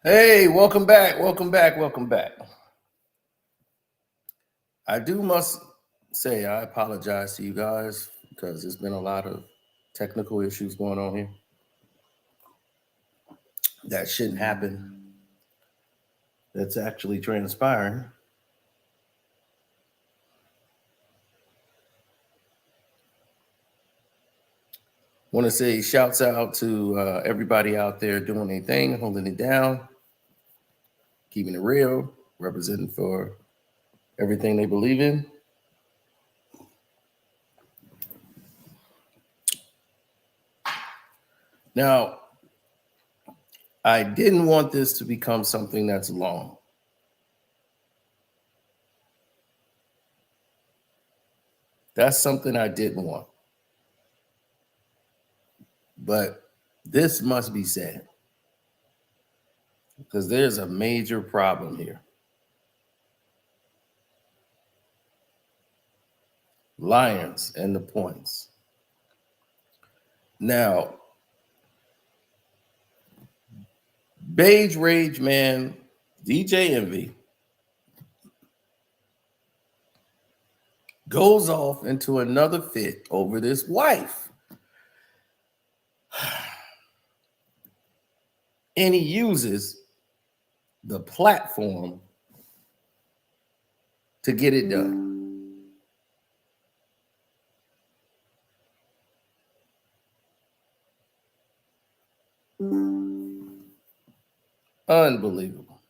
Hey, welcome back, welcome back, welcome back. Must say I apologize to you guys because there's been a lot of technical issues going on here that shouldn't happen. That's actually transpiring. Want to say shouts out to everybody out there doing their thing, holding it down, keeping it real, representing for everything they believe in. Now, I didn't want this to become something that's long. That's something I didn't want. But this must be said because there's a major problem here. Lions and the points. Now, Beige Rage Man, DJ Envy, goes off into another fit over this wife. And he uses the platform to get it done. Unbelievable.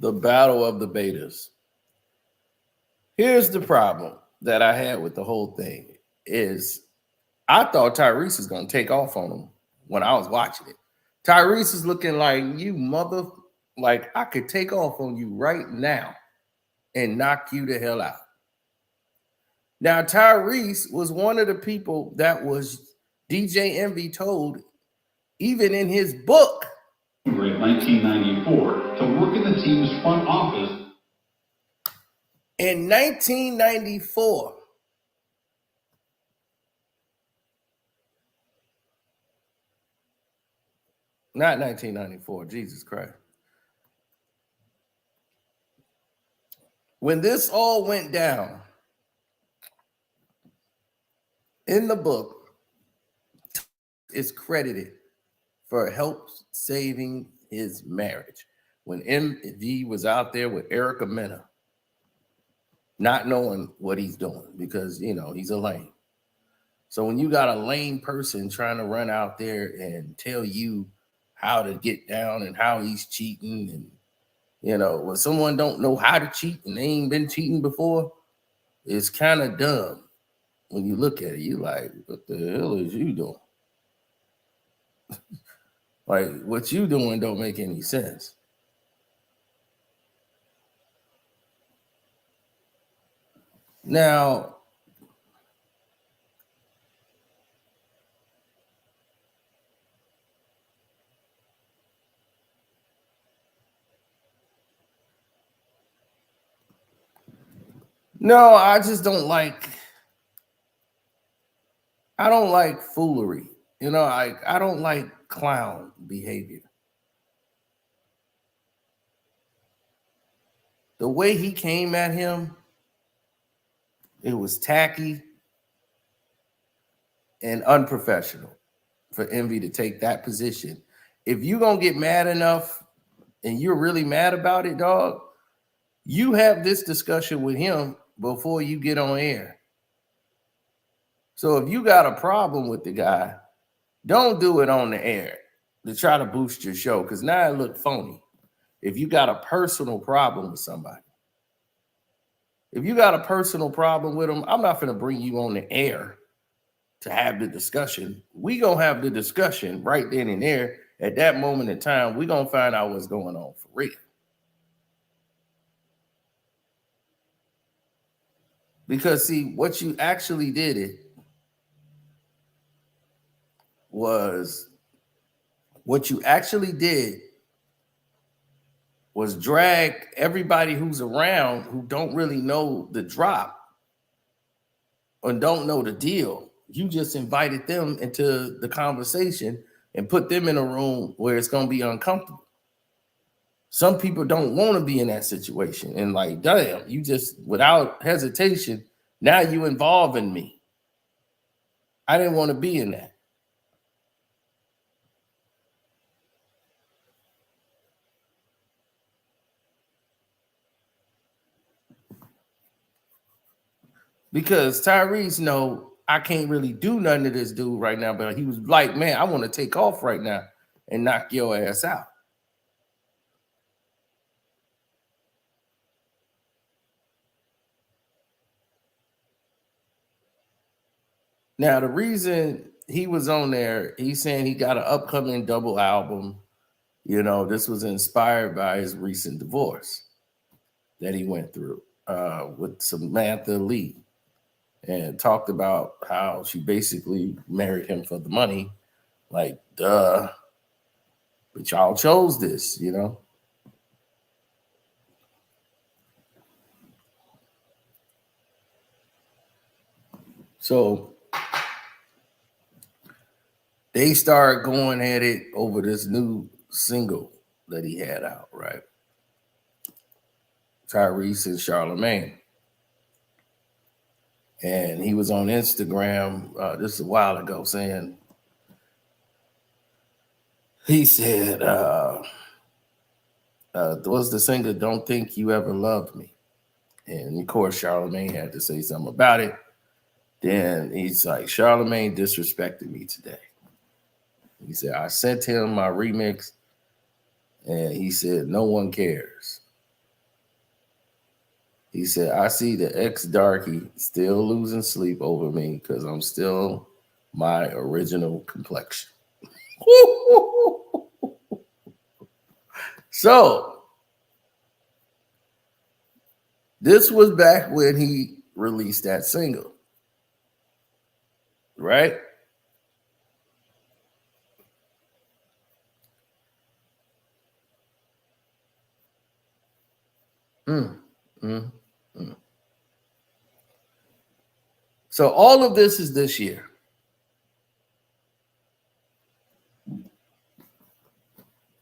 The battle of the betas. Here's the problem that I had with the whole thing is I thought Tyrese was going to take off on him when I was watching it. Tyrese is looking like, you mother, like I could take off on you right now and knock you the hell out. Now, Tyrese was one of the people that was DJ Envy told, even in his book, in 1994 to work in the team's front office. In 1994, not 1994, Jesus Christ. When this all went down, in the book, is credited for help saving his marriage. When MV was out there with Erica Mena, not knowing what he's doing because, you know, he's a lame. So when you got a lame person trying to run out there and tell you how to get down and how he's cheating, and, you know, when someone don't know how to cheat and they ain't been cheating before, it's kind of dumb. When you look at it, you like, what the hell is you doing? Like, what you doing don't make any sense. Now, no, I just don't like, I don't like foolery. You know, I don't like clown behavior. The way he came at him, it was tacky and unprofessional for Envy to take that position. If you're going to get mad enough and you're really mad about it, dog, you have this discussion with him before you get on air. So if you got a problem with the guy, don't do it on the air to try to boost your show, because now it looked phony. If you got a personal problem with somebody, if you got a personal problem with them, I'm not going to bring you on the air to have the discussion. We going to have the discussion right then and there. At that moment in time, we going to find out what's going on for real. Because, see, what you actually did was drag everybody who's around who don't really know the drop and don't know the deal. You just invited them into the conversation and put them in a room where it's going to be uncomfortable. Some people don't want to be in that situation. And like, damn, you just, without hesitation, now you involving me. I didn't want to be in that. Because Tyrese know I can't really do nothing to this dude right now, but he was like, man, I want to take off right now and knock your ass out. Now, the reason he was on there, he's saying he got an upcoming double album. You know, this was inspired by his recent divorce that he went through with Samantha Lee, and talked about how she basically married him for the money. Like, duh. But y'all chose this, you know? So they start going at it over this new single that he had out, right? Tyrese and Charlamagne. And he was on Instagram just a while ago saying, he said, was the singer Don't Think You Ever Loved Me? And of course, Charlamagne had to say something about it. Then he's like, Charlamagne disrespected me today. He said, I sent him my remix, and he said, no one cares. He said, I see the ex-darky still losing sleep over me because I'm still my original complexion. So, this was back when he released that single, right? So all of this is this year.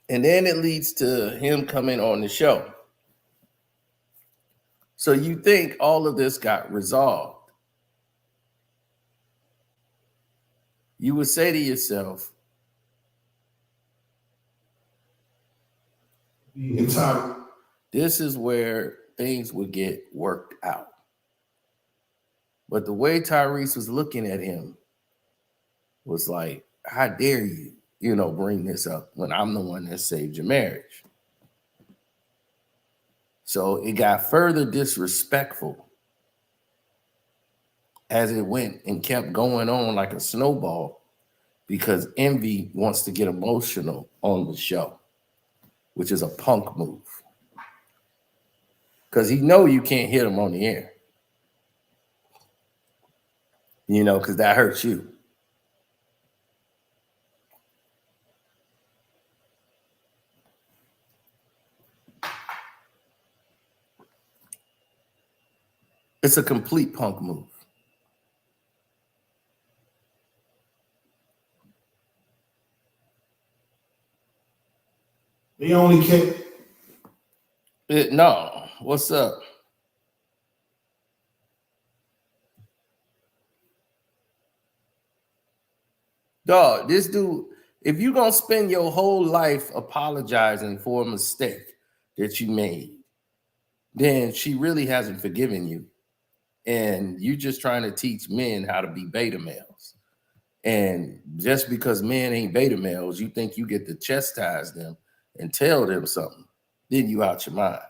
And then it leads to him coming on the show. So you think all of this got resolved. You would say to yourself, this is where things would get worked out. But the way Tyrese was looking at him was like, how dare you, bring this up when I'm the one that saved your marriage? So it got further disrespectful as it went and kept going on like a snowball, because Envy wants to get emotional on the show, which is a punk move. Because he know you can't hit him on the air. Because that hurts you. It's a complete punk move. They only kept. No. What's up? Dog, this dude, if you're going to spend your whole life apologizing for a mistake that you made, then she really hasn't forgiven you. And you're just trying to teach men how to be beta males. And just because men ain't beta males, you think you get to chastise them and tell them something, then you out your mind.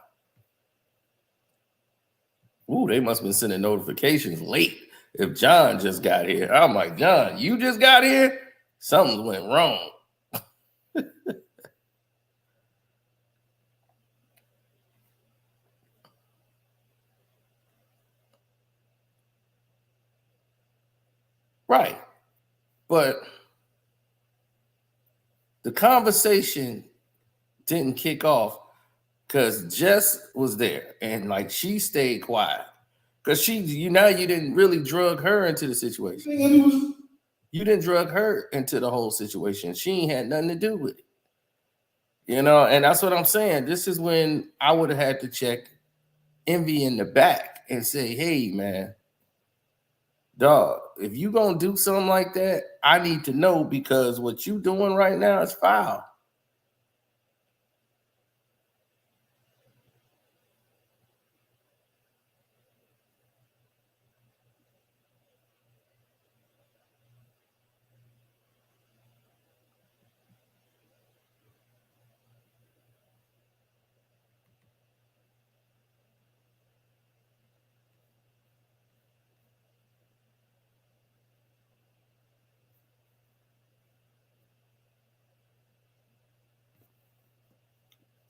Ooh, they must have been sending notifications late. If John just got here, I'm like, John, you just got here? Something went wrong. Right. But the conversation didn't kick off because Jess was there and like she stayed quiet Because you didn't really drug her into the situation. You didn't drug her into the whole situation. She ain't had nothing to do with it. And that's what I'm saying. This is when I would have had to check Envy in the back and say, hey, man, dog, if you gonna do something like that, I need to know, because what you doing right now is foul.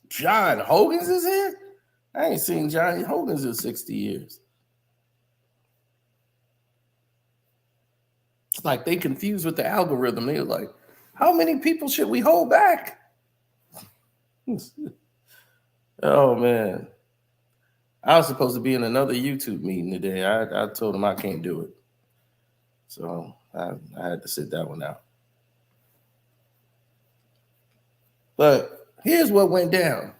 John Hogan's is here? I ain't seen John Hogan's in 60 years. It's like they confused with the algorithm. They were like, how many people should we hold back? Oh, man. I was supposed to be in another YouTube meeting today. I told him I can't do it. So I had to sit that one out. But here's what went down.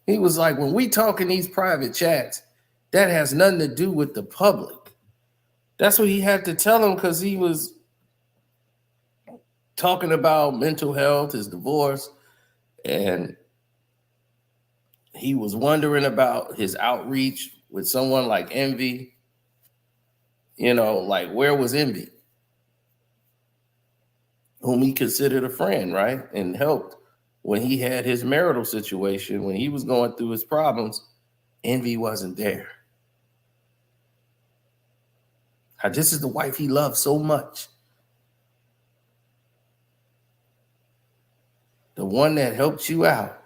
He was like, when we talk in these private chats, that has nothing to do with the public. That's what he had to tell him, because he was talking about mental health, his divorce, and he was wondering about his outreach with someone like Envy. Like, where was Envy? Whom he considered a friend, right? And helped when he had his marital situation, when he was going through his problems. Envy wasn't there. This is the wife he loved so much. The one that helped you out.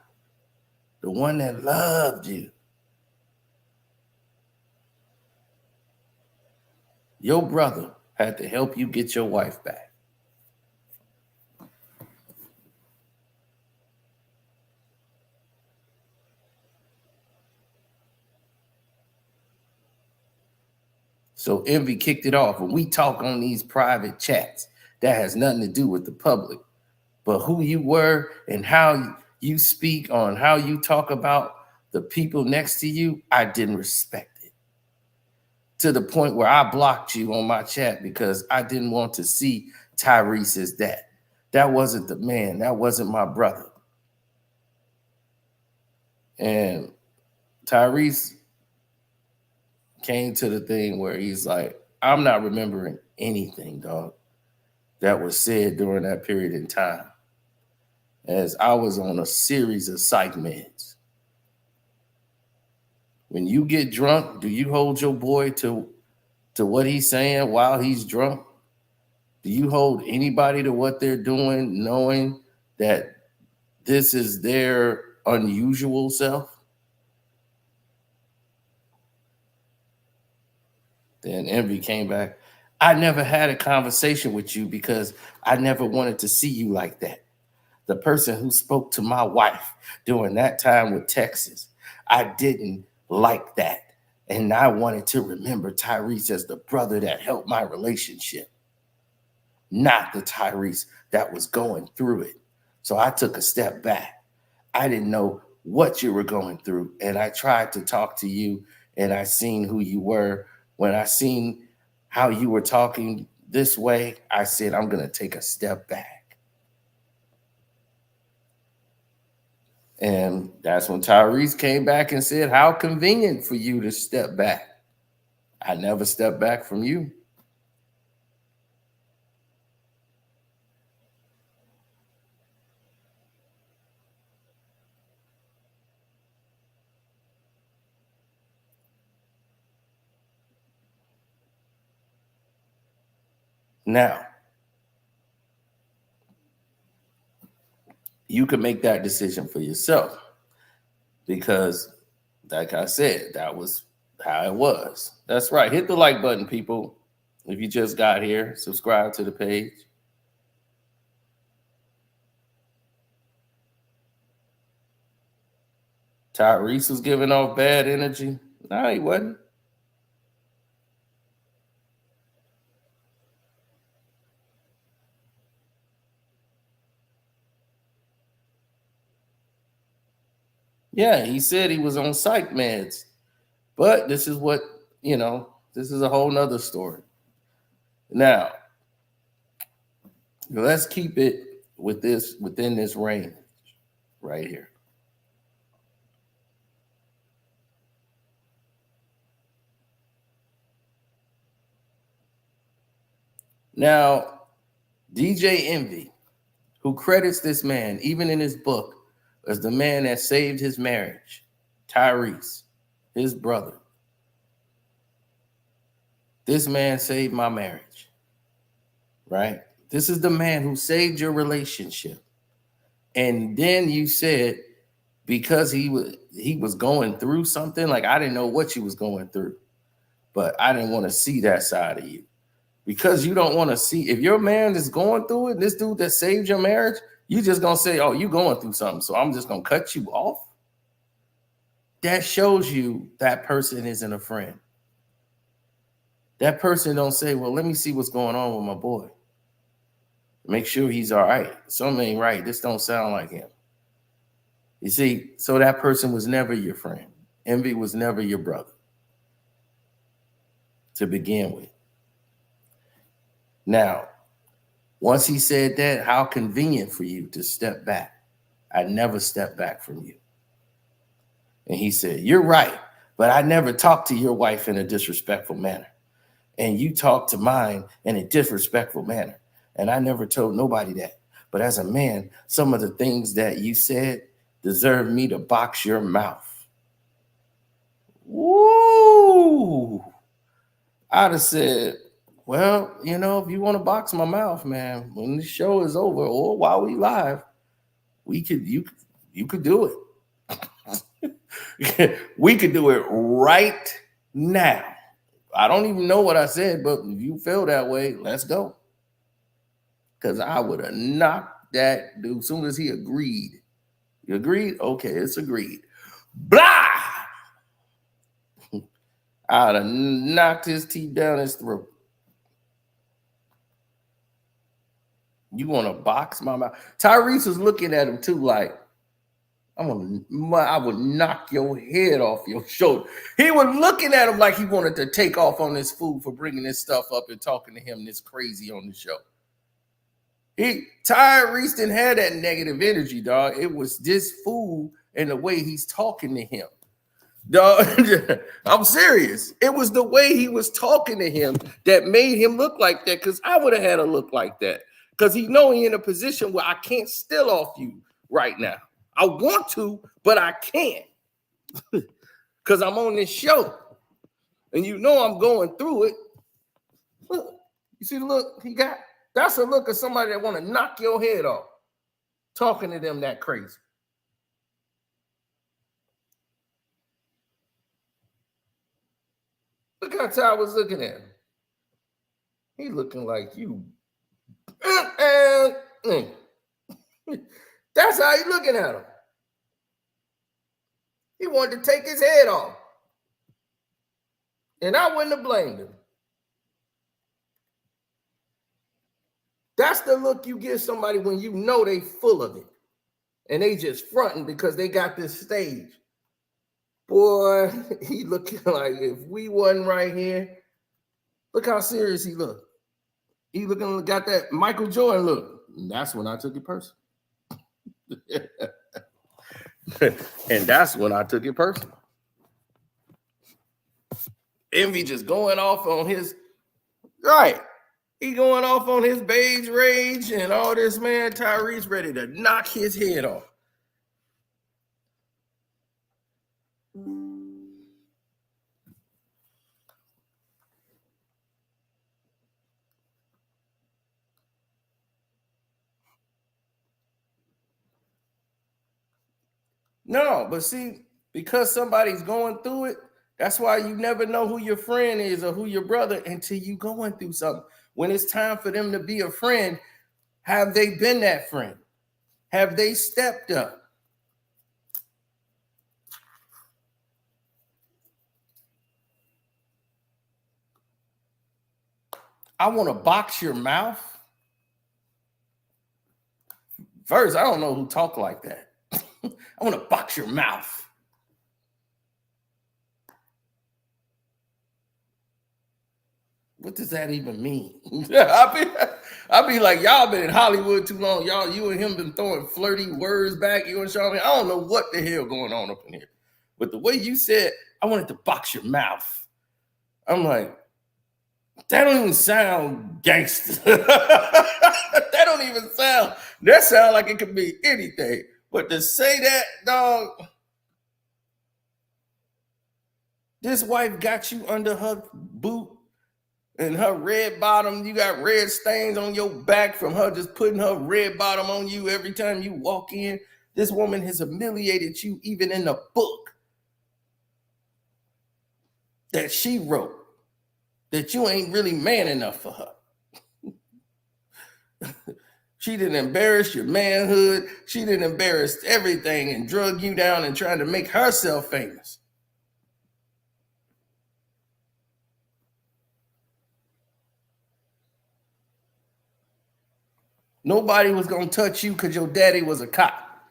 The one that loved you. Your brother had to help you get your wife back. So Envy kicked it off. When we talk on these private chats, that has nothing to do with the public. But who you were and how you speak on, how you talk about the people next to you, I didn't respect it. To the point where I blocked you on my chat because I didn't want to see Tyrese as that. That wasn't the man. That wasn't my brother. And Tyrese came to the thing where he's like, I'm not remembering anything, dog, that was said during that period in time, as I was on a series of psych meds. When you get drunk, do you hold your boy to what he's saying while he's drunk? Do you hold anybody to what they're doing, knowing that this is their unusual self? Then Envy came back. I never had a conversation with you because I never wanted to see you like that. The person who spoke to my wife during that time with Texas, I didn't like that. And I wanted to remember Tyrese as the brother that helped my relationship, not the Tyrese that was going through it. So I took a step back. I didn't know what you were going through. And I tried to talk to you, and I seen who you were. When I seen how you were talking this way, I said, I'm going to take a step back. And that's when Tyrese came back and said, how convenient for you to step back. I never stepped back from you. Now, you can make that decision for yourself because, like I said, that was how it was. That's right. Hit the like button, people. If you just got here, subscribe to the page. Tyrese was giving off bad energy. No, he wasn't. Yeah, he said he was on psych meds. But this is what, this is a whole nother story. Now, let's keep it within this range right here. Now, DJ Envy, who credits this man, even in his book, as the man that saved his marriage, Tyrese, his brother. This man saved my marriage, right? This is the man who saved your relationship. And then you said, because he was going through something, like I didn't know what you was going through, but I didn't want to see that side of you. Because you don't want to see, if your man is going through it, this dude that saved your marriage, you just gonna say, oh, you going through something, so I'm just gonna cut you off. That shows you that person isn't a friend. That person don't say, well, let me see what's going on with my boy. Make sure he's all right. Something ain't right. This don't sound like him. You see, so that person was never your friend. Envy was never your brother to begin with. Now, once he said that, how convenient for you to step back. I never stepped back from you. And he said, you're right, but I never talked to your wife in a disrespectful manner. And you talked to mine in a disrespectful manner. And I never told nobody that. But as a man, some of the things that you said deserve me to box your mouth. Woo! I'd have said, well, if you want to box my mouth, man, when the show is over or while we live, you could do it. We could do it right now. I don't even know what I said, but if you feel that way, let's go. Because I would have knocked that dude as soon as he agreed. You agreed? Okay, it's agreed. Blah! I'd have knocked his teeth down his throat. You want to box my mouth? Tyrese was looking at him too, like, I would knock your head off your shoulder. He was looking at him like he wanted to take off on this fool for bringing this stuff up and talking to him this crazy on the show. Tyrese didn't have that negative energy, dog. It was this fool and the way he's talking to him. Dog, I'm serious. It was the way he was talking to him that made him look like that, because I would have had a look like that. Because he in a position where I can't steal off you right now. I want to, but I can't. Because I'm on this show. And I'm going through it. Look, you see the look he got? That's a look of somebody that want to knock your head off. Talking to them that crazy. Look how Ty was looking at him. He looking like you. That's how he looking at him. He wanted to take his head off. And I wouldn't have blamed him. That's the look you give somebody when you know they full of it. And they just fronting because they got this stage. Boy, he looking like if we wasn't right here. Look how serious he looked. He got that Michael Jordan look. And that's when I took it personal. And that's when I took it personal. Envy just going off on his, right. He going off on his beige rage and all this, man. Tyrese ready to knock his head off. No, but see, because somebody's going through it, that's why you never know who your friend is or who your brother until you going through something. When it's time for them to be a friend, have they been that friend? Have they stepped up? I want to box your mouth. First, I don't know who talk like that. I want to box your mouth. What does that even mean? I be like, y'all been in Hollywood too long. Y'all, you and him been throwing flirty words back. You and Charlamagne. I don't know what the hell going on up in here. But the way you said, I wanted to box your mouth. I'm like, that don't even sound gangster. That don't even sound, that sound like it could be anything. But to say that, dog, this wife got you under her boot and her red bottom. You got red stains on your back from her just putting her red bottom on you every time you walk in. This woman has humiliated you even in the book that she wrote, that you ain't really man enough for her. She didn't embarrass your manhood. She didn't embarrass everything and drug you down and tried to make herself famous. Nobody was going to touch you because your daddy was a cop.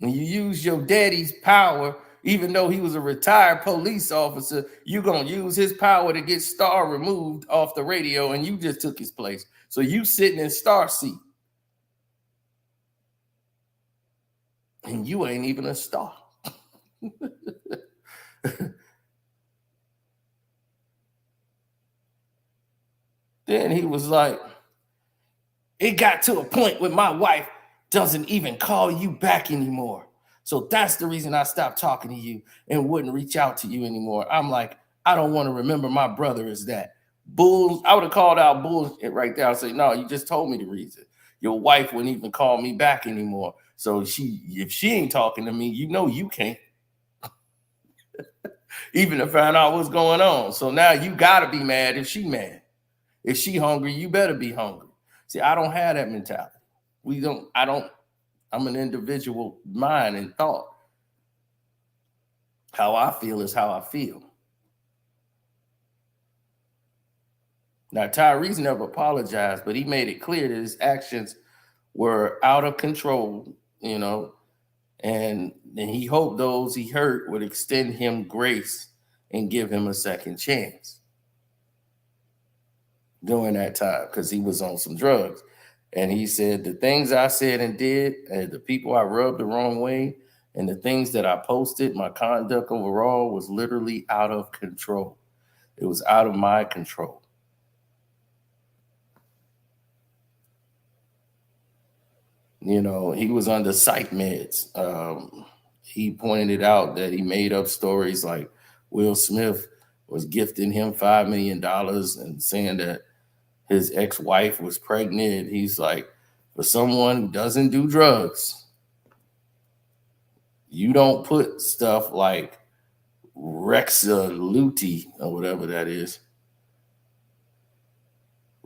When you use your daddy's power, even though he was a retired police officer, you're going to use his power to get Star removed off the radio, and you just took his place. So you sitting in Star seat. And you ain't even a star. Then he was like, it got to a point where my wife doesn't even call you back anymore. So that's the reason I stopped talking to you and wouldn't reach out to you anymore. I'm like, I don't want to remember my brother as that. Bulls, I would have called out bullshit right there. I'd say, no, you just told me the reason. Your wife wouldn't even call me back anymore. So if she ain't talking to me, you know you can't. Even to find out what's going on. So now you gotta be mad if she mad. If she hungry, you better be hungry. See, I don't have that mentality. I'm an individual mind and thought. How I feel is how I feel. Now, Tyrese never apologized, but he made it clear that his actions were out of control, and he hoped those he hurt would extend him grace and give him a second chance during that time because he was on some drugs. And he said, the things I said and did, and the people I rubbed the wrong way, and the things that I posted, my conduct overall was literally out of control. It was out of my control. He was under psych meds. He pointed out that he made up stories like Will Smith was gifting him $5 million and saying that his ex-wife was pregnant. He's like, for someone who doesn't do drugs, you don't put stuff like Rexaluti or whatever that is.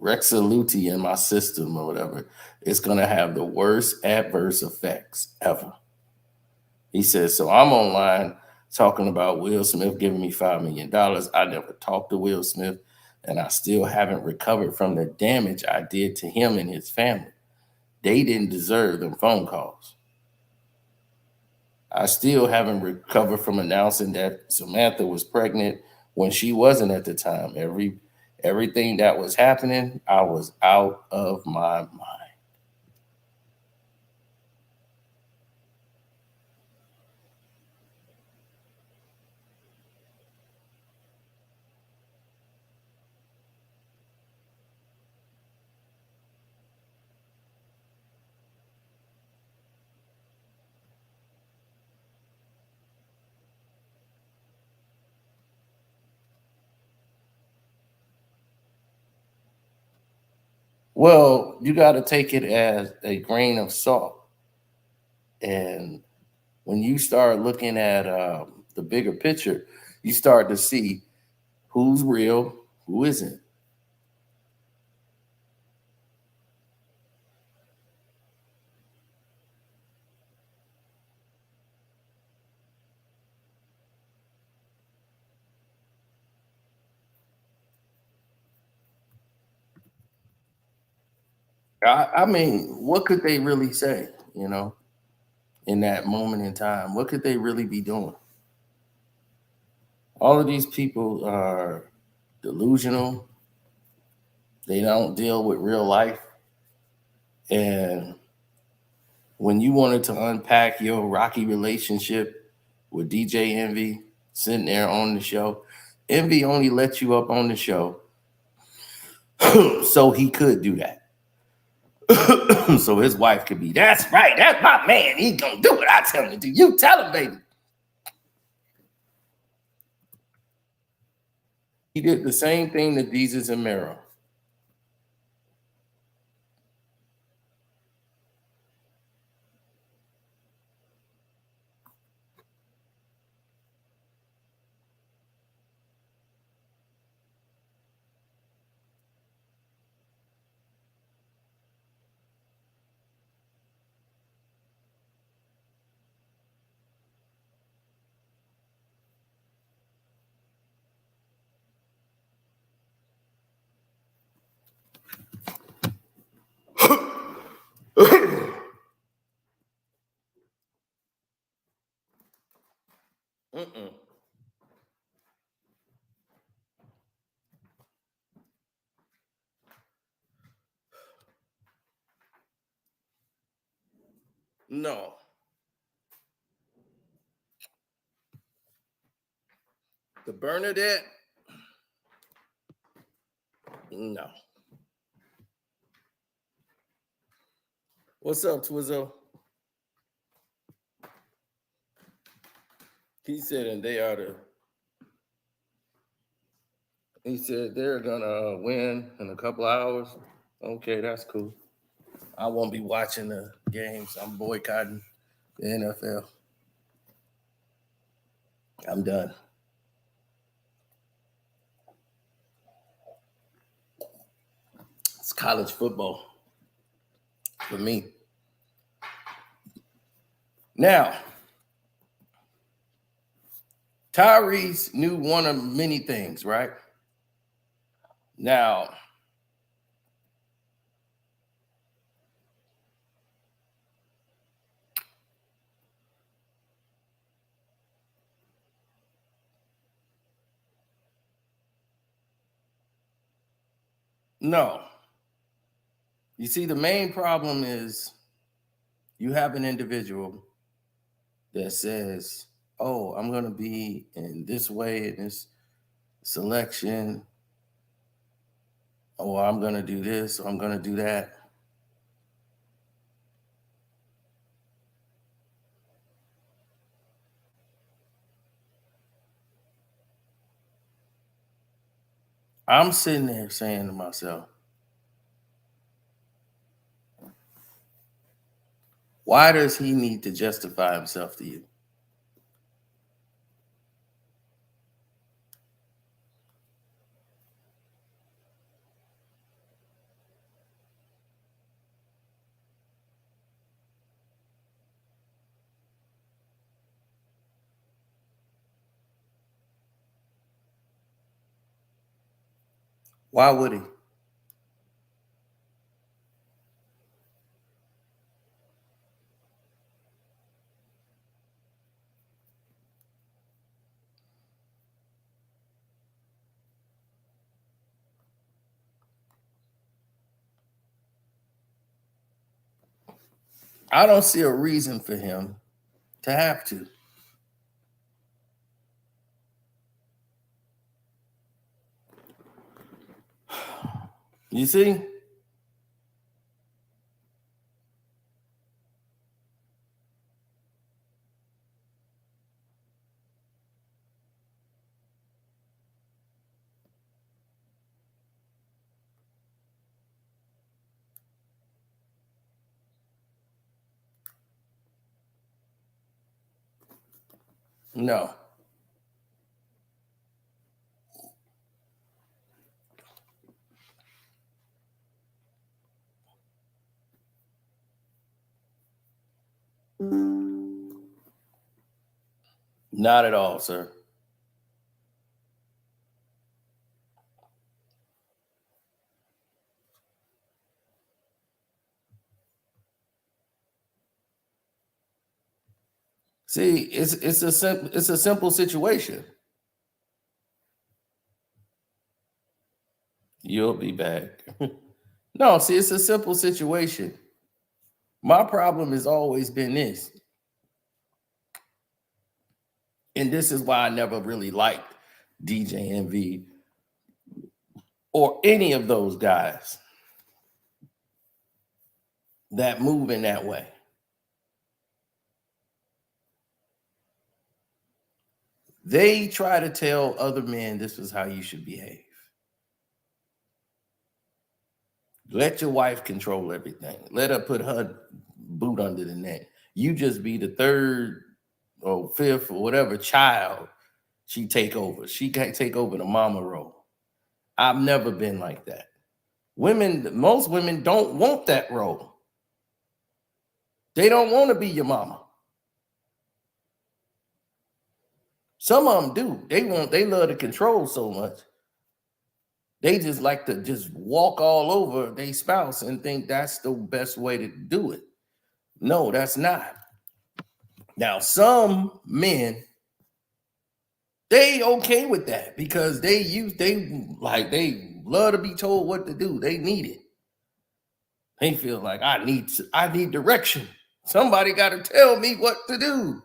Rexaluti in my system or whatever. It's going to have the worst adverse effects ever. He says, so I'm online talking about Will Smith giving me $5 million. I never talked to Will Smith, and I still haven't recovered from the damage I did to him and his family. They didn't deserve them phone calls. I still haven't recovered from announcing that Samantha was pregnant when she wasn't at the time. Everything that was happening, I was out of my mind. Well, you got to take it as a grain of salt. And when you start looking at the bigger picture, you start to see who's real, who isn't. I mean, what could they really say, in that moment in time? What could they really be doing? All of these people are delusional. They don't deal with real life. And when you wanted to unpack your rocky relationship with DJ Envy sitting there on the show, Envy only let you up on the show so he could do that. So his wife could be, that's right, that's my man. He gonna do what I tell him to do. You tell him, baby. He did the same thing to Jesus and Mero. No. The Bernadette? No. What's up, Twizzo? He said, and they are the. He said they're gonna win in a couple hours. Okay, that's cool. I won't be watching the games. I'm boycotting the NFL. I'm done. It's college football for me. Now, Tyrese knew one of many things, right? Now, no. You see, the main problem is you have an individual that says, oh, I'm going to be in this way in this selection, or I'm going to do this, or I'm going to do that. I'm sitting there saying to myself, why does he need to justify himself to you? Why would he? I don't see a reason for him to have to. You see? No. Not at all, sir. See, it's a simple situation. You'll be back. No, see, it's a simple situation. My problem has always been this. And this is why I never really liked DJ Envy or any of those guys that move in that way. They try to tell other men this is how you should behave. Let your wife control everything. Let her put her boot under the neck. You just be the third or fifth or whatever child she take over. She can't take over the mama role. I've never been like that. Most women don't want that role. They don't want to be your mama. Some of them do. They love to control so much. They just like to just walk all over their spouse and think that's the best way to do it. No, that's not. Now, some men, they okay with that because they love to be told what to do. They need it. They feel like I need direction. Somebody got to tell me what to do.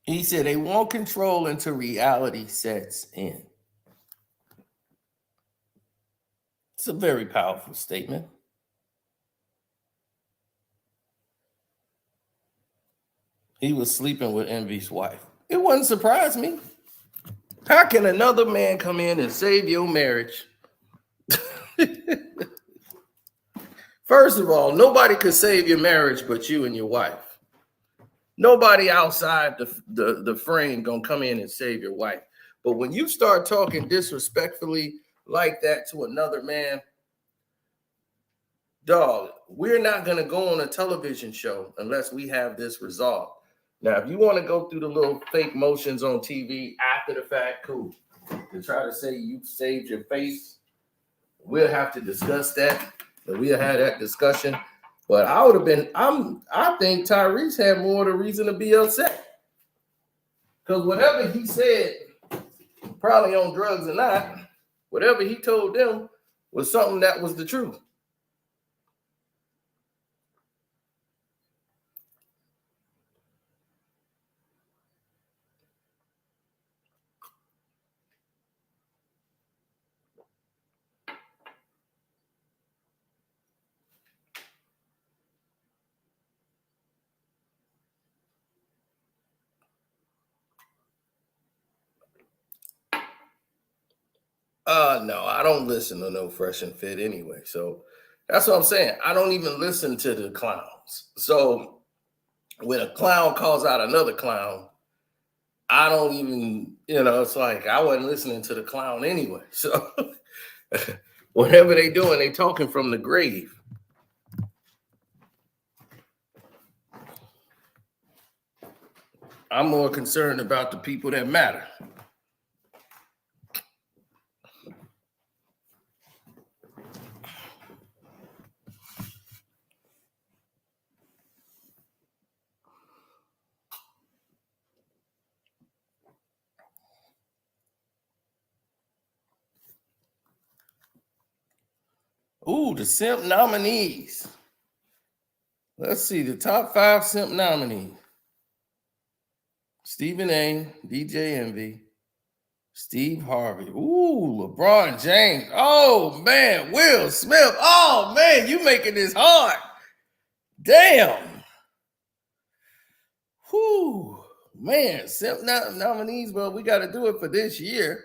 He said they want control until reality sets in. It's a very powerful statement. He was sleeping with Envy's wife. It wouldn't surprise me. How can another man come in and save your marriage? First of all, nobody could save your marriage but you and your wife. Nobody outside the frame gonna come in and save your wife. But when you start talking disrespectfully like that to another man, dog, we're not gonna go on a television show unless we have this resolved. Now, if you want to go through the little fake motions on TV after the fact, cool. To try to say you saved your face, we'll have to discuss that. And we'll have that discussion. But I think Tyrese had more of a reason to be upset. Because whatever he said, probably on drugs or not, whatever he told them was something that was the truth. No, I don't listen to no Fresh and Fit anyway. So that's what I'm saying. I don't even listen to the clowns. So when a clown calls out another clown, I don't even, it's like I wasn't listening to the clown anyway. So whatever they doing, they talking from the grave. I'm more concerned about the people that matter. Ooh, the Simp nominees. Let's see, the top 5 Simp nominees. Stephen A, DJ Envy, Steve Harvey. Ooh, LeBron James. Oh, man. Will Smith. Oh, man. You making this hard. Damn. Whew. Man, Simp nominees, but we got to do it for this year.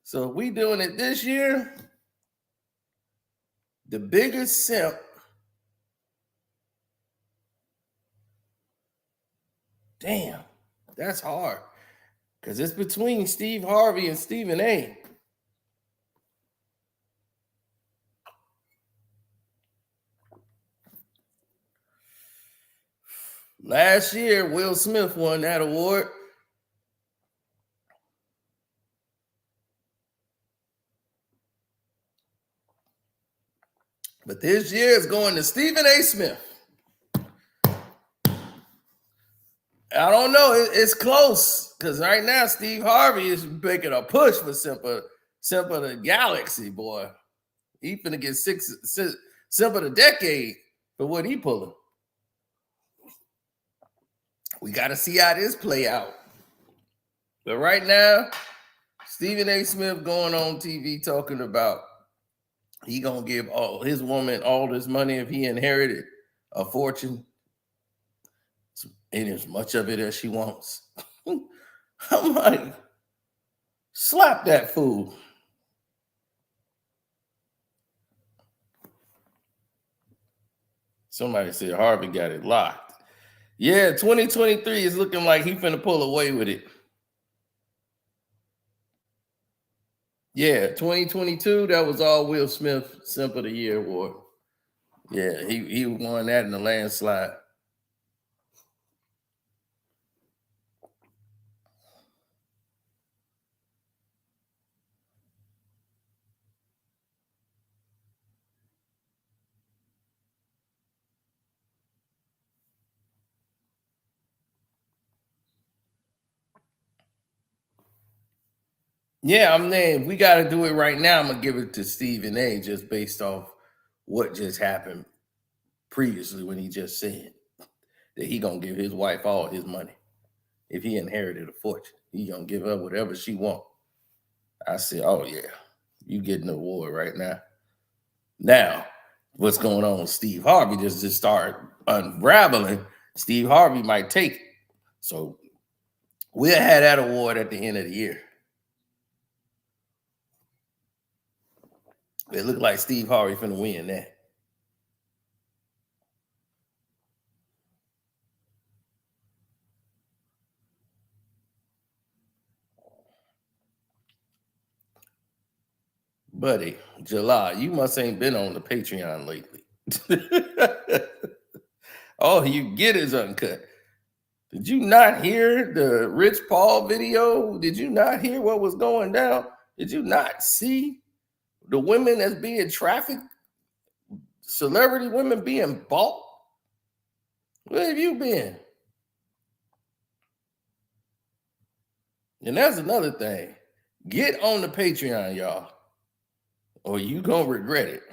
So if we doing it this year, the biggest simp. Damn, that's hard. Because it's between Steve Harvey and Stephen A. Last year, Will Smith won that award. But this year is going to Stephen A. Smith. I don't know. It's close. Because right now, Steve Harvey is making a push for Simp of the Galaxy, boy. He finna get Simp of the Decade for what he pulling. We got to see how this play out. But right now, Stephen A. Smith going on TV talking about he gonna give all his woman all this money if he inherited a fortune, and as much of it as she wants. I'm like, slap that fool. Somebody said Harvey got it locked. Yeah, 2023 is looking like he finna pull away with it. Yeah, 2022, that was all Will Smith Simp of the Year award. Yeah, he won that in the landslide. Yeah, I'm saying we got to do it right now. I'm gonna give it to Stephen A. just based off what just happened previously when he just said that he gonna give his wife all his money if he inherited a fortune. He gonna give her whatever she want. I said, oh yeah, you getting the award right now. Now, what's going on with Steve Harvey? Just start unraveling. Steve Harvey might take it. So we'll have that award at the end of the year. It looked like Steve Harvey finna win that. Buddy, July, you must ain't been on the Patreon lately. All you get is uncut. Did you not hear the Rich Paul video? Did you not hear what was going down? Did you not see the women that's being trafficked? Celebrity women being bought? Where have you been? And that's another thing. Get on the Patreon, y'all, or you gonna regret it.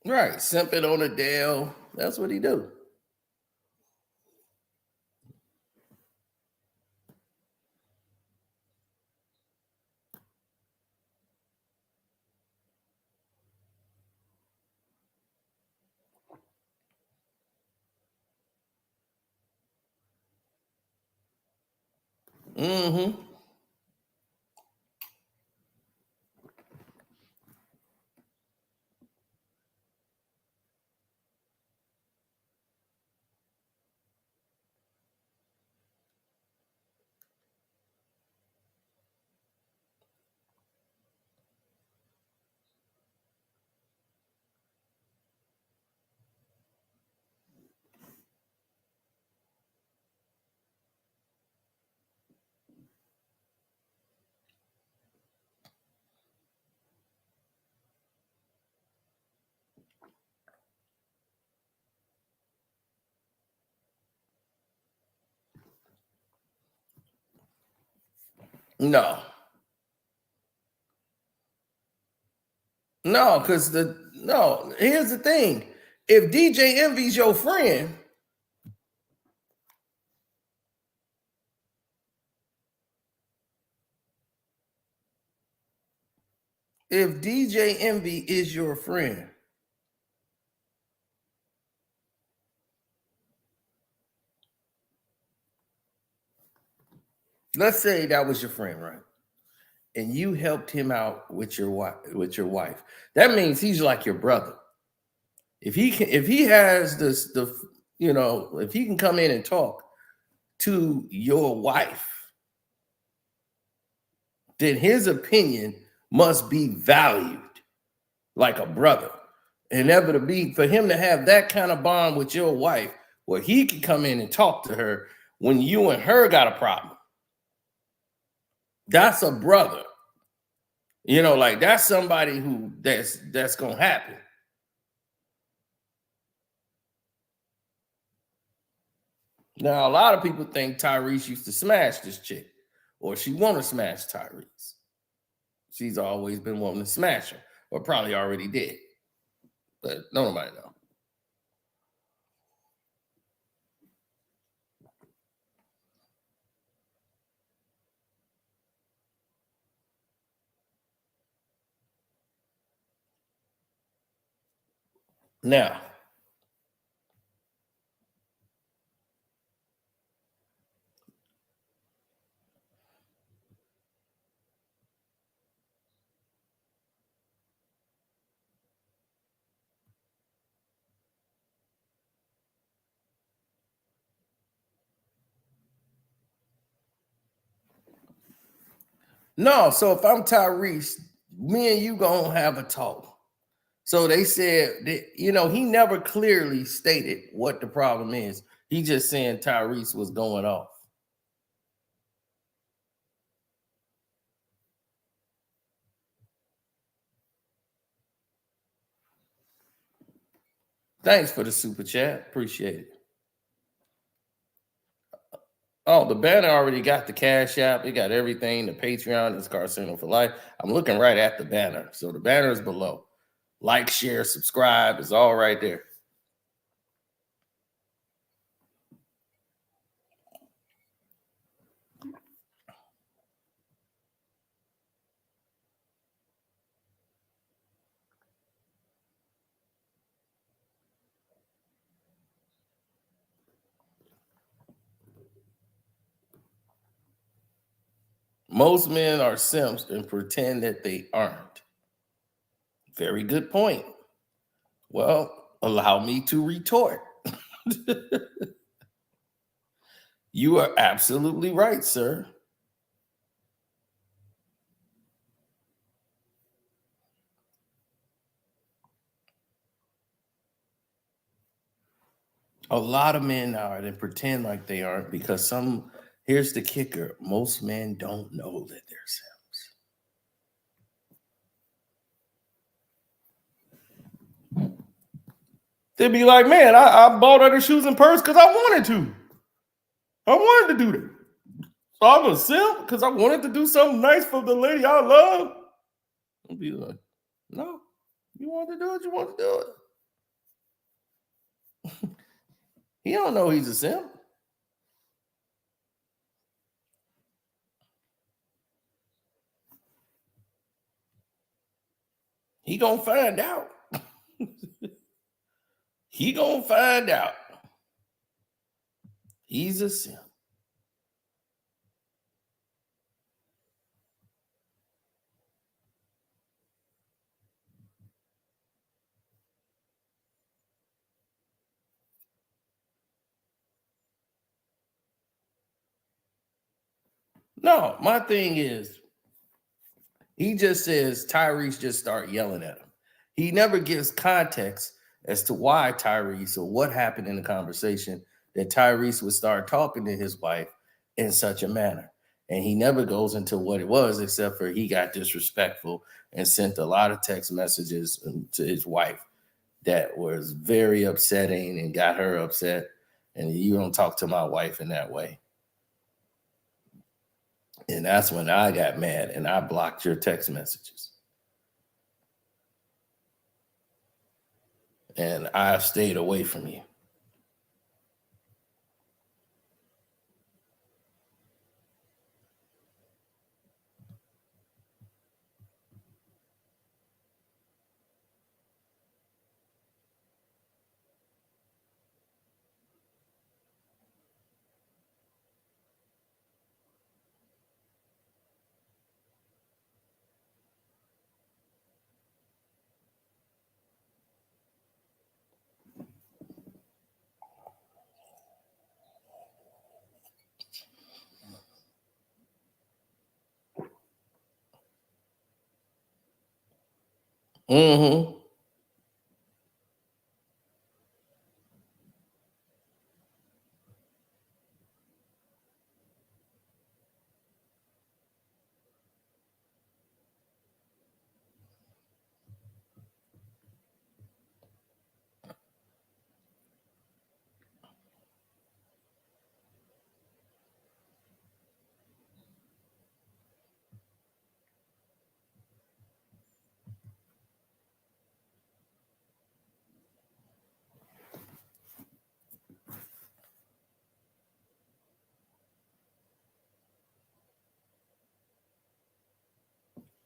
Right, simping on a Dale. That's what he do. Mm-hmm. No. No, because here's the thing. If DJ Envy's your friend, if DJ Envy is your friend, let's say that was your friend, right? And you helped him out with your wife. That means he's like your brother. If he has if he can come in and talk to your wife, then his opinion must be valued like a brother. Inevitably, for him to have that kind of bond with your wife, where he can come in and talk to her when you and her got a problem. That's a brother. Like that's somebody who that's gonna happen. Now, a lot of people think Tyrese used to smash this chick, or she want to smash Tyrese. She's always been wanting to smash her, or probably already did, but nobody know. Now, no, so if I'm Tyrese, me and you gonna have a talk. So they said that, he never clearly stated what the problem is. He just saying Tyrese was going off. Thanks for the super chat. Appreciate it. Oh, the banner already got the Cash App. It got everything. The Patreon is Carcino for Life. I'm looking right at the banner. So the banner is below. Like, share, subscribe. It's all right there. Most men are simps and pretend that they aren't. Very good point. Well, allow me to retort. You are absolutely right, sir. A lot of men are and pretend like they aren't because here's the kicker. Most men don't know that they're simps. They'd be like, man, I bought her the shoes and purse because I wanted to. I wanted to do that. So I'm a simp because I wanted to do something nice for the lady I love. I'll be like, no, you want to do it, you want to do it. He don't know he's a simp. He gonna find out. He gonna find out. He's a simp. No, my thing is, he just says Tyrese just start yelling at him. He never gives context as to why Tyrese or what happened in the conversation that Tyrese would start talking to his wife in such a manner. And he never goes into what it was, except for he got disrespectful and sent a lot of text messages to his wife that was very upsetting and got her upset. And you don't talk to my wife in that way. And that's when I got mad and I blocked your text messages. And I stayed away from you. Mm-hmm.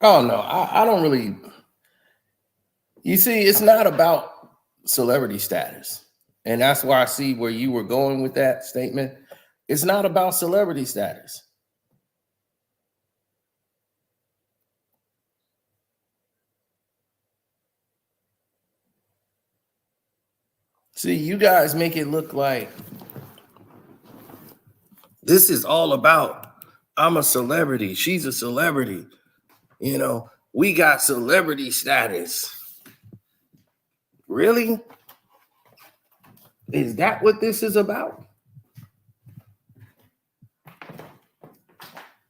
Oh no, I don't really. You see, it's not about celebrity status. And that's why I see where you were going with that statement. It's not about celebrity status. See, you guys make it look like this is all about I'm a celebrity, she's a celebrity. You know, we got celebrity status. Really? Is that what this is about?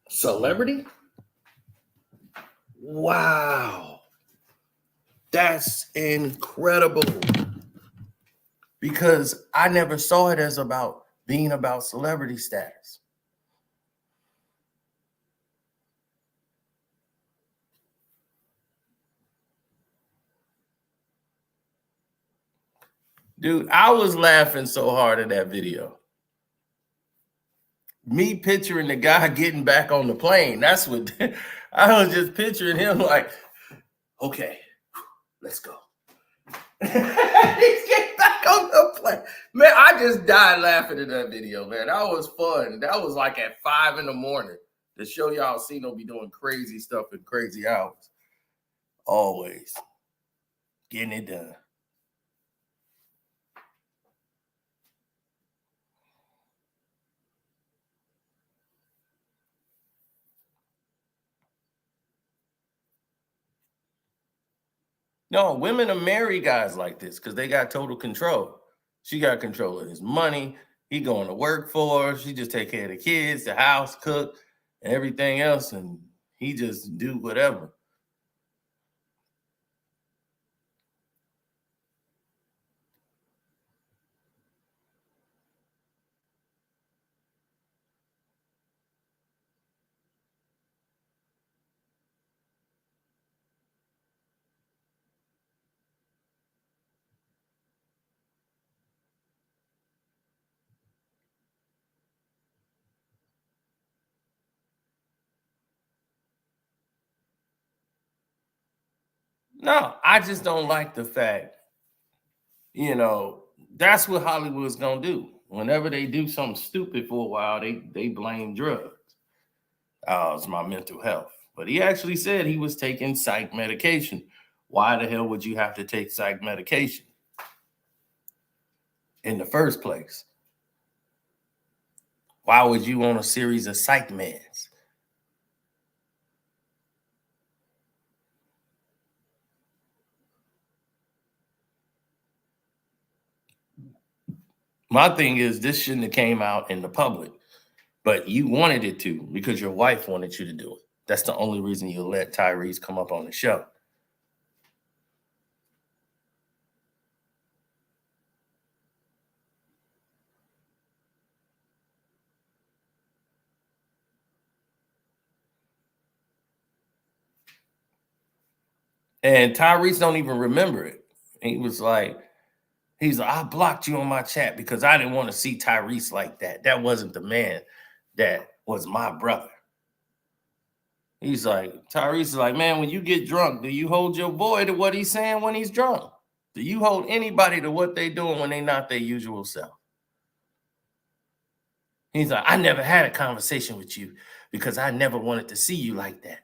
Celebrity? Wow. That's incredible. Because I never saw it as about being about celebrity status. Dude, I was laughing so hard at that video. Me picturing the guy getting back on the plane. That's what I was just picturing him like, okay, let's go. He's getting back on the plane. Man, I just died laughing at that video, man. That was fun. That was like at 5 a.m. to show y'all Cino be doing crazy stuff in crazy hours. Always getting it done. No, women are marry guys like this because they got total control. She got control of his money. He going to work for her. She just take care of the kids, the house, cook, and everything else, and he just do whatever. No, I just don't like the fact, that's what Hollywood's gonna do. Whenever they do something stupid for a while, they blame drugs. Oh, it's my mental health. But he actually said he was taking psych medication. Why the hell would you have to take psych medication in the first place? Why would you want a series of psych meds? My thing is this shouldn't have came out in the public, but you wanted it to because your wife wanted you to do it. That's the only reason you let Tyrese come up on the show. And Tyrese don't even remember it. He was like, I blocked you on my chat because I didn't want to see Tyrese like that. That wasn't the man that was my brother. He's like, Tyrese is like, man, when you get drunk, do you hold your boy to what he's saying when he's drunk? Do you hold anybody to what they doing when they not their usual self? He's like, I never had a conversation with you because I never wanted to see you like that.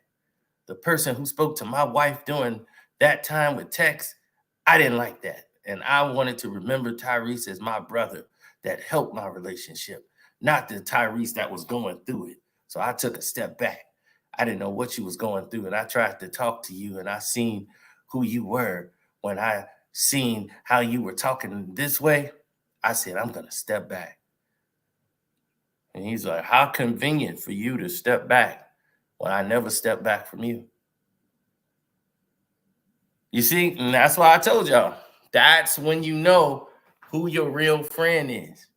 The person who spoke to my wife during that time with text, I didn't like that. And I wanted to remember Tyrese as my brother that helped my relationship, not the Tyrese that was going through it. So I took a step back. I didn't know what you was going through. And I tried to talk to you, and I seen who you were. When I seen how you were talking this way, I said, I'm going to step back. And he's like, how convenient for you to step back when I never stepped back from you. You see, and that's why I told y'all, that's when you know who your real friend is.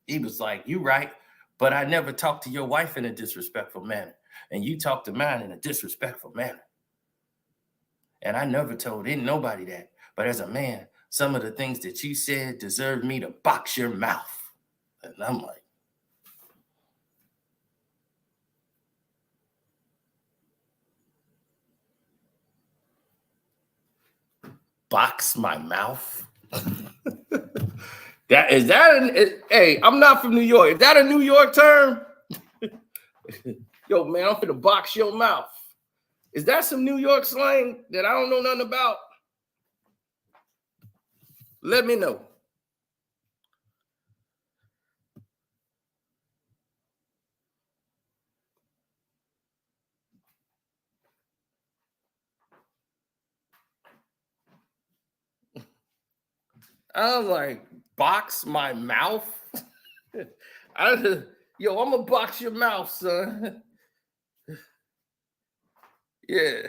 He was like, you right, but I never talked to your wife in a disrespectful manner. And you talked to mine in a disrespectful manner. And I never told nobody that. But as a man, some of the things that you said deserve me to box your mouth. And I'm like, box my mouth? Hey, I'm not from New York. Is that a New York term? Yo, man, I'm finna box your mouth. Is that some New York slang that I don't know nothing about? Let me know. I was like, box my mouth? Yo, I'm gonna box your mouth, son. Yeah.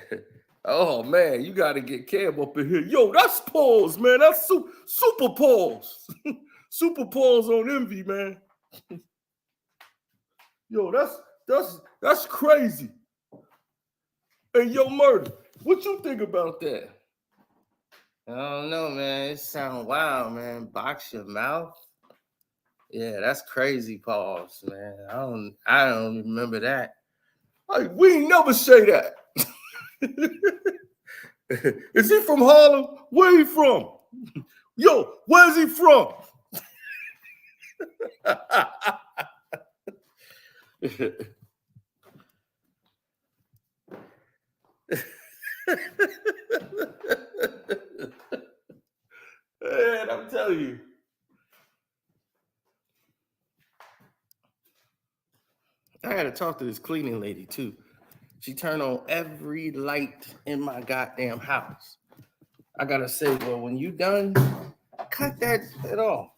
Oh, man, you got to get Cam up in here. Yo, that's pause, man. That's super pause. Super pause on Envy, man. Yo, that's crazy. Hey, yo, Murder, what you think about that? I don't know, man. It sounds wild, man. Box your mouth. Yeah, that's crazy pause, man. I don't remember that. Like, we ain't never say that. Is he from Harlem? Where he from? Yo, where's he from? Man, I'm telling you. I had to talk to this cleaning lady too. She turned on every light in my goddamn house. I gotta say, well, when you done, cut that shit off.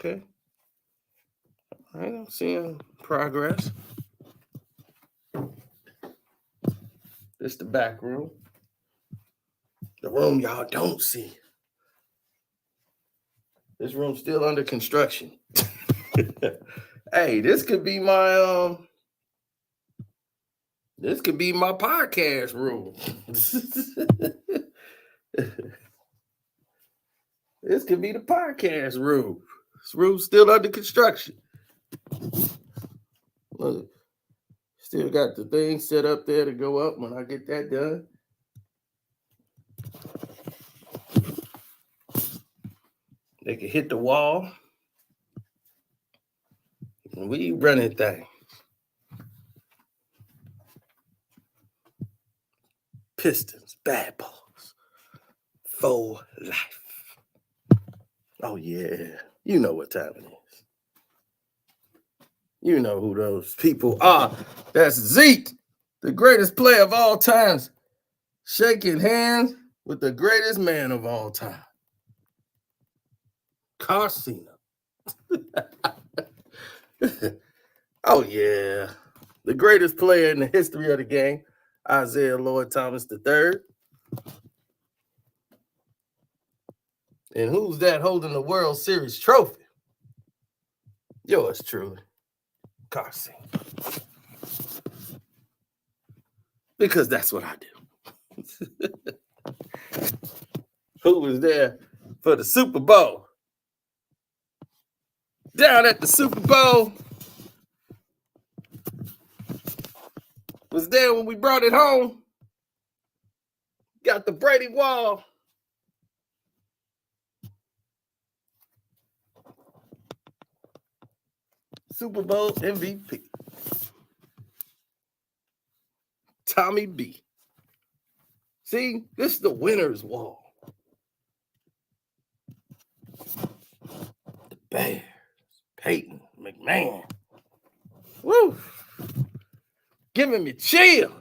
Okay. I'm seeing progress. This the back room. The room y'all don't see. This room's still under construction. Hey, this could be my podcast room. This could be the podcast room. This room's still under construction. Look, still got the thing set up there to go up when I get that done. They can hit the wall. And we running things. Pistons, bad balls, full life. Oh, yeah. You know what time it is. You know who those people are. That's Zeke, the greatest player of all times. Shaking hands with the greatest man of all time, Carcina. Oh, yeah. The greatest player in the history of the game, Isaiah Lloyd Thomas III. And who's that holding the World Series trophy? Yours truly, Carcina. Because that's what I do. Who was there for the Super Bowl? Down at the Super Bowl. Was there when we brought it home. Got the Brady Wall. Super Bowl MVP. Tommy B. See, this is the winner's wall. The Bears. Peyton McMahon. Woo! Giving me chills.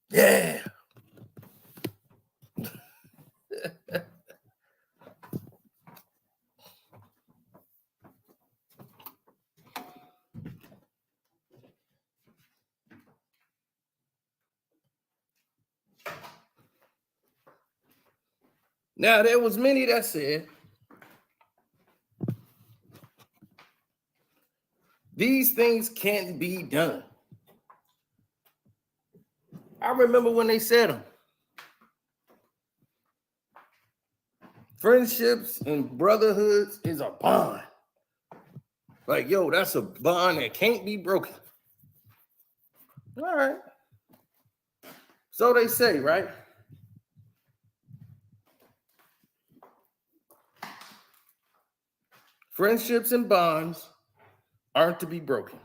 Yeah. Now, there was many that said, these things can't be done. I remember when they said them. Friendships and brotherhoods is a bond. Like, yo, that's a bond that can't be broken. All right. So they say, right? Friendships and bonds aren't to be broken.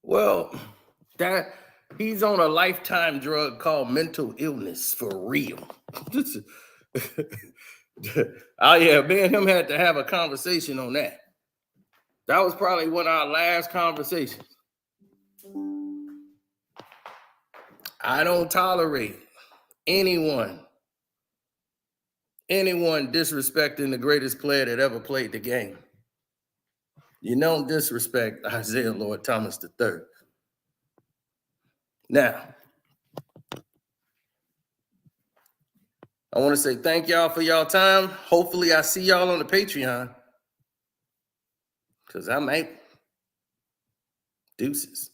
Well, that he's on a lifetime drug called mental illness for real. Oh yeah, me and him had to have a conversation on that. That was probably one of our last conversations. I don't tolerate anyone disrespecting the greatest player that ever played the game. You don't disrespect Isaiah Lloyd Thomas III. Now, I want to say thank y'all for y'all time. Hopefully I see y'all on the Patreon. Because I might. Deuces.